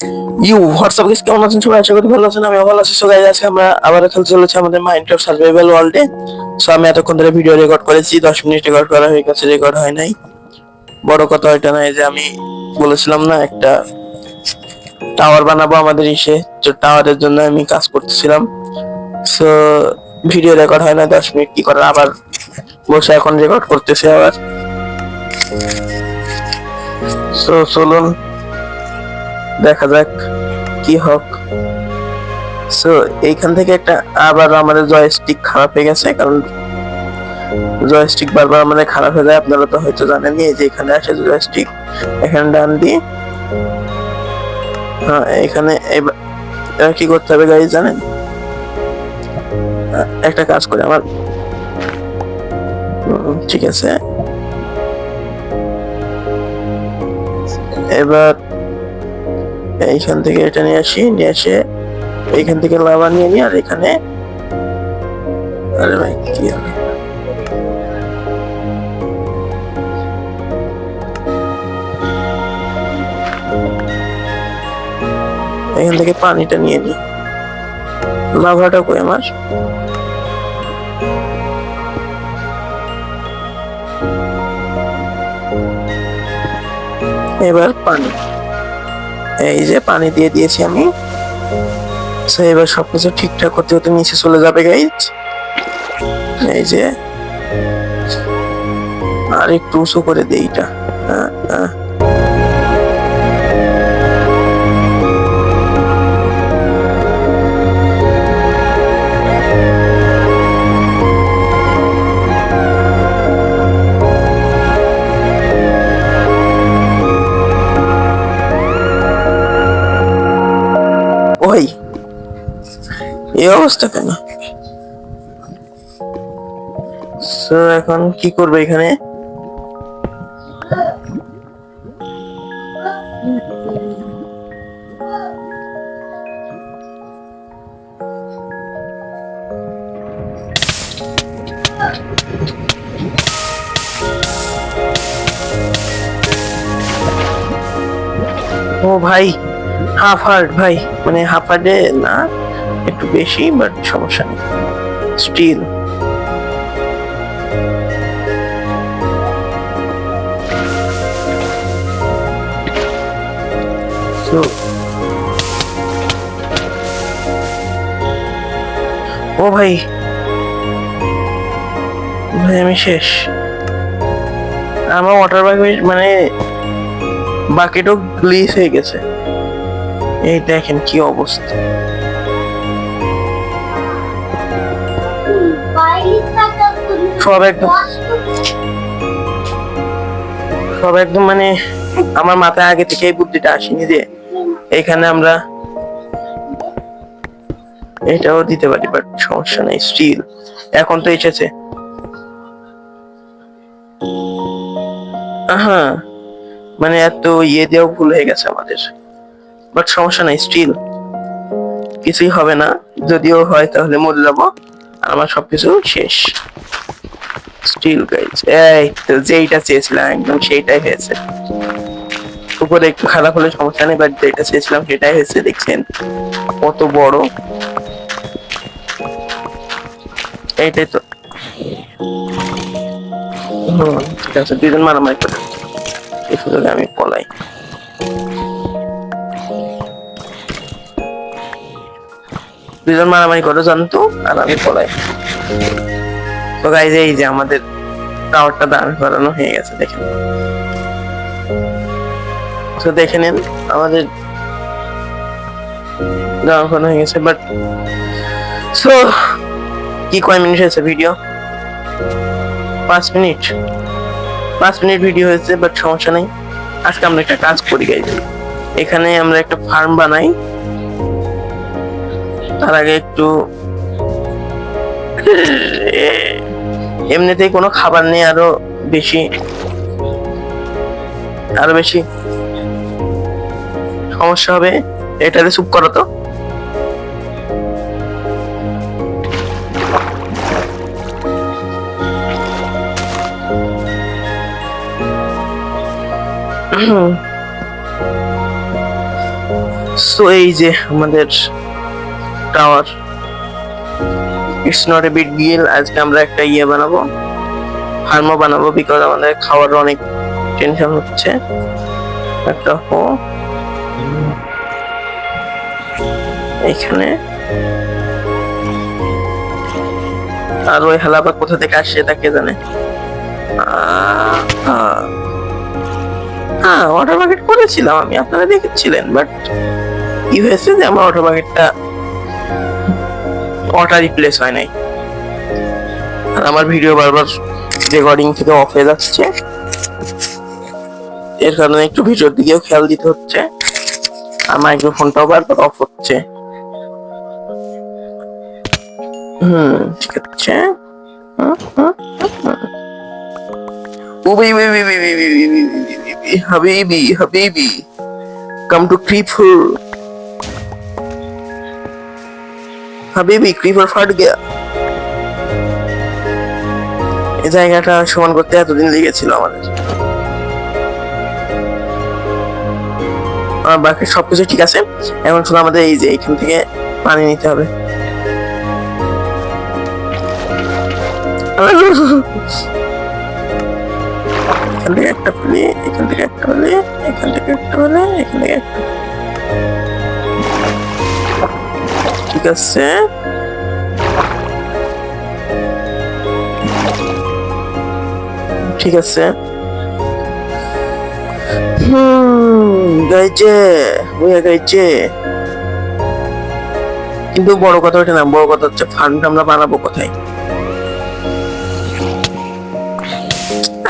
WhatsApp guys, কেমন আছেন সবাই? আশা করি ভালো আছেন। আমি ভালো আছি। সো গাইস, আজকে আমরা আবার খেলতে চলেছি আমাদের মাইনক্রাফট সার্ভাইভাল ওয়ার্ল্ডে। সো আমি এতক্ষণ ধরে ভিডিও রেকর্ড করেছি, 10 মিনিট রেকর্ড করা হয়ে গেছে, রেকর্ড হয় নাই। বড় কথা এটা নয় যে আমি বলেছিলাম না একটা টাওয়ার বানাবো আমাদের ইসে, তো টাওয়ারের জন্য আমি কাজ করতেছিলাম। সো ভিডিও রেকর্ড হয় না 10 মিনিট, কি করার, আবার বসে এখন রেকর্ড করতেছি আবার। সো চলুন দেখা যাক কি হোক। সো এইখান থেকে একটা আবার আমাদের জয়স্টিক খারাপ হয়ে গেছে, কারণ জয়স্টিক বারবার আমাদের খারাপ হয়ে যায়। আপনারা তো হয়তো জানেনই, এই যে এখানে আসে জয়স্টিক, এখানে ডান দিয়ে, হ্যাঁ এখানে এবার কি করতে হবে গাইজ জানেন? একটা কাজ করে আমার, ঠিক আছে, এবার এইখান থেকে এটা নিয়ে এসে এইখান থেকে লাভা নিয়ে নি, আর এখানে, আরে ভাই কি হবে, এখান থেকে পানিটা নিয়ে নি। লাভাটা কই আমার? এবার পানি, এই যে পানি দিয়ে দিয়েছি আমি। এবার সবকিছু ঠিকঠাক করতে করতে নিচে চলে যাবে গাইজ। এই যে আর একটু উঁচু করে দিই এটা। ওই এই অবস্থা কেন? এখন কি করবে এখানে? ও ভাই, হাফ হার্ট ভাই, মানে হাফ হার্টে না, একটু বেশি, বাট সমস্যা নেই, স্টিল। ও ভাই, ভাই আমি শেষ। আমার ওয়াটার বাকেট মানে বাকেটও গ্লিচ হয়ে গেছে। এই দেখেন কি অবস্থা। সব একদম মানে আমার মাথায় আগে থেকে এই বুদ্ধিটা আসেনি যে এখানে আমরা এটাও দিতে পারি, বাট সমস্যা নেই, স্টিল এখন তো এসেছে। হ্যাঁ মানে এত ইয়ে দিয়েও ভুল হয়ে গেছে আমাদের, বাট সমস্যা নাই, স্টিল কিছুই হবে না। যদিও হয় তাহলে মরে যাবো, আর আমার সবকিছু শেষ। স্টিল গাইজ, এই তো যেইটা চেয়েছিলাম একদম সেইটাই হয়েছে। উপরে একটু খারাপ হলে সমস্যা নেই, বাট যেটা চেয়েছিলাম সেটাই হয়েছে। দেখছেন কত বড়, এইটাই তো। ঠিক আছে, দুজন মারামারি করে এই সুযোগে আমি পলাই। দুজন মারামারি করে জানতো, আর আমি পলাই। তো গাইজ এই যে আমাদের টাওয়ারটা দাঁড় করানো হয়ে গেছে, দেখেন। তো দেখে নেন আমাদের দাঁড় করানো হয়ে গেছে, বাট সো কি কয় মিনিট হয়েছে ভিডিও? 5 মিনিট, 5 মিনিট ভিডিও হয়েছে, বাট সমস্যা নেই। আজকে আমরা একটা কাজ করি গাইজ, এখানে আমরা একটা ফার্ম বানাই। তার আগে একটু, এমনিতেই কোনো খাবার নেই, আরো বেশি সমস্যা হবে। এটাতে চুপ করো তো। সো এই যে আমাদের tower, it's not a big deal. আজকে আমরা একটা বানাবো, ফার্মও বানাবো, বিকজ আমাদের খাওয়ার অনেক টেনশন হচ্ছে। একটা এখানে, আর ওই হালাবা কোথা থেকে আসছে তা কে জানে। হ্যাঁ, ওয়াটার বাকেট করেছিলাম আমি, আপনারা দেখেছিলেন, বাট কি হয়েছে যে আমার ওয়াটার বাকেটটা ওয়াটার রিপ্লেস হয় নাই, আর আমার ভিডিও বারবার রেকর্ডিং থেকে অফ হয়ে যাচ্ছে। এর কারণে একটু ভিডিওর দিকেও খেয়াল দিতে হচ্ছে, আর মাইক্রোফোনটাও বারবার অফ হচ্ছে। ঠিক আছে। হাবিবি হাবিবি, come to creeper, হাবিবি creeper ফাট গয়া। এই জায়গাটা সমান করতে এতদিন লেগেছিল আমাদের। বাকি সবকিছু ঠিক আছে, এখন শুধু আমাদের এই যে এখান থেকে পানি নিতে হবে। এখান থেকে একটা ফেলে, এখান থেকে একটা ফেলে, এখান থেকে একটা ফেলে, এখান থেকে একটা। ঠিক আছে, ঠিক আছে। গাইছে হয়ে গাইছে, কিন্তু বড় কথা ওটা না, বড় কথা হচ্ছে ফার্মটা আমরা বানাবো কোথায়।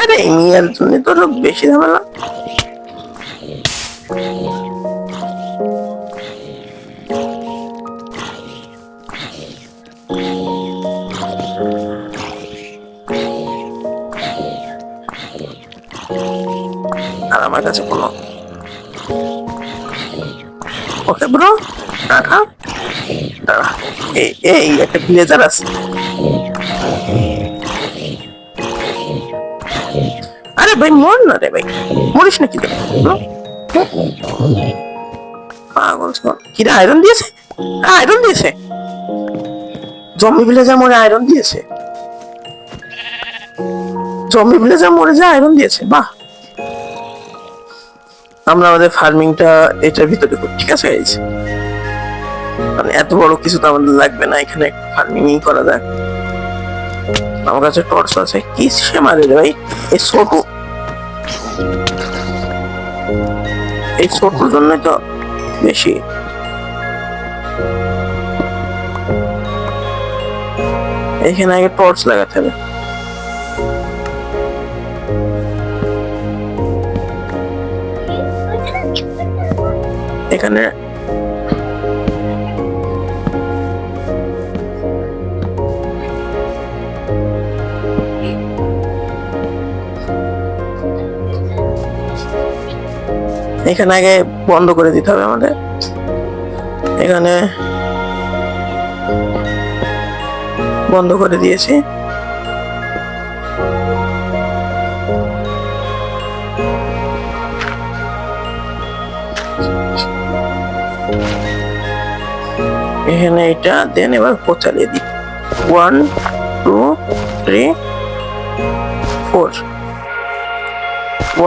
আরে মিয়ার জন্য তো বেশি ঝামেলা। আর আমার কাছে কোনো ওকে ব্রো, টাটা টাটা। এই একটা ব্লেজার আছে। আরে ভাই মর না রে ভাই, মরিস না কি পাগল। কি রে, আয়রন দিয়েছে? আয়রন দিয়েছে, জম্বি ভিলেজার মরে আয়রন দিয়েছে, জম্বি ভিলেজার মরে যে আয়রন দিয়েছে। বাহ, আমরা আমাদের ফার্মিংটা এটার ভিতরে করি। ঠিক আছে গাইস, মানে এত বড় কিছু তো আমাদের লাগবে না, এখানে ফার্মিংই করা যায়। আমার কাছে টর্চ আছে। কি সে মারে রে ভাই, এই ছোট, এই ছোটর জন্য তো বেশি। এখানে আগে টর্চ লাগাতে হবে। এখানে এখানে আগে বন্ধ করে দিতে হবে আমাদের। এখানে বন্ধ করে দিয়েছি। এখানে এটা দেন, এবার চালিয়ে দিই। 1 2 3 4,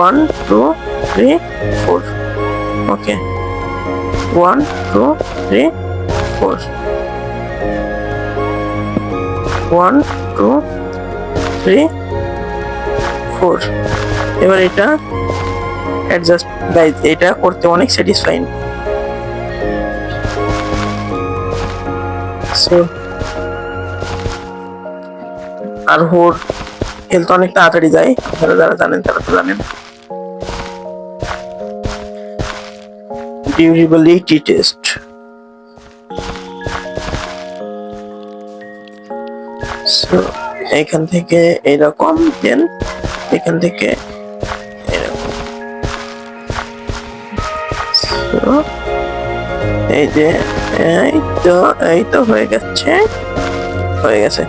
1 2 3 4। ওকে, 1 2 3 4, 1 2 3 4। এবার এটা অ্যাডজাস্ট, গাইস এটা করতে অনেক স্যাটিসফাইং। আর ওর হেলথ অনেক তাড়াতাড়ি যায়, আপনারা যারা জানেন তারা তো জানেন। ডিউরেবিলিটি টেস্ট, এখান থেকে এরকম, দেন এখান থেকে এরকম। এই যে এই তো হয়ে গেছে, হয়ে গেছে।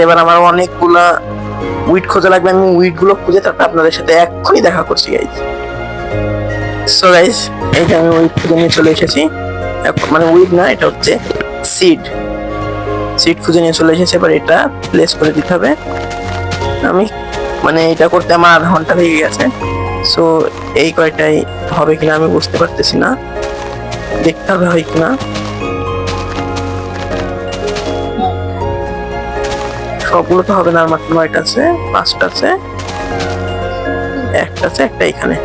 এবার আমার অনেকগুলা উইট খোঁজা লাগবে, আমি উইট গুলো খুঁজে তারপর আপনাদের সাথে এক্ষুনি দেখা করছি গাইজ। সো গাইস, এইটা আমি উইড খুঁজে নিয়ে চলে এসেছি। মানে উইড না, এটা হচ্ছে সিড খুঁজে নিয়ে চলে এসেছি। এবার এটা প্লেস করে দিতে হবে। আমি মানে এটা করতে আমার আধা ঘন্টা লেগে গেছে। সো এই কয়টাই হবে কিনা আমি বুঝতে পারতেছি না, দেখতে হবে হয় কিনা। সবগুলো তো হবে না, আর মাত্র 9টা আছে, 5টা আছে, একটা আছে, একটা এখানে।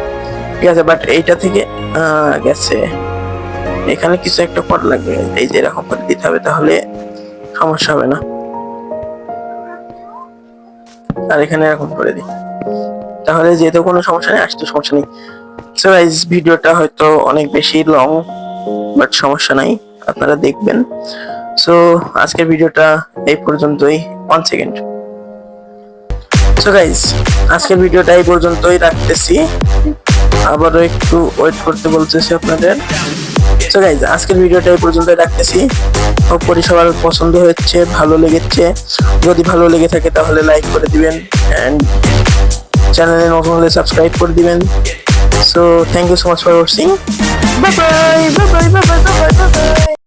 ঠিক আছে, বাট এইটা থেকে গেছে, এখানে কিছু একটা করা লাগবে। এই যে এরকম করে দিতে হবে, তাহলে সমস্যা হবে না। আর এখানে এরকম করে দিই, তাহলে যেহেতু কোনো সমস্যা নেই, আসতে সমস্যা নেই। সো গাইস, ভিডিওটা হয়তো অনেক বেশি লং, বাট সমস্যা নাই, আপনারা দেখবেন। সো আজকের ভিডিওটা এই পর্যন্তই। 1 সেকেন্ড। সো গাইস, আজকের ভিডিওটা এই পর্যন্তই রাখতেছি, আবারও একটু ওয়েট করতে বলতেছি আপনাদের। সো গাইস, আজকের ভিডিওটা এই পর্যন্তই রাখতেছি। হোপ করি সবার পছন্দ হয়েছে, ভালো লেগেছে। যদি ভালো লেগে থাকে তাহলে লাইক করে দিবেন, এন্ড চ্যানেলে নতুন হলে সাবস্ক্রাইব করে দিবেন। So thank you so much for watching. Bye bye bye bye bye bye bye by.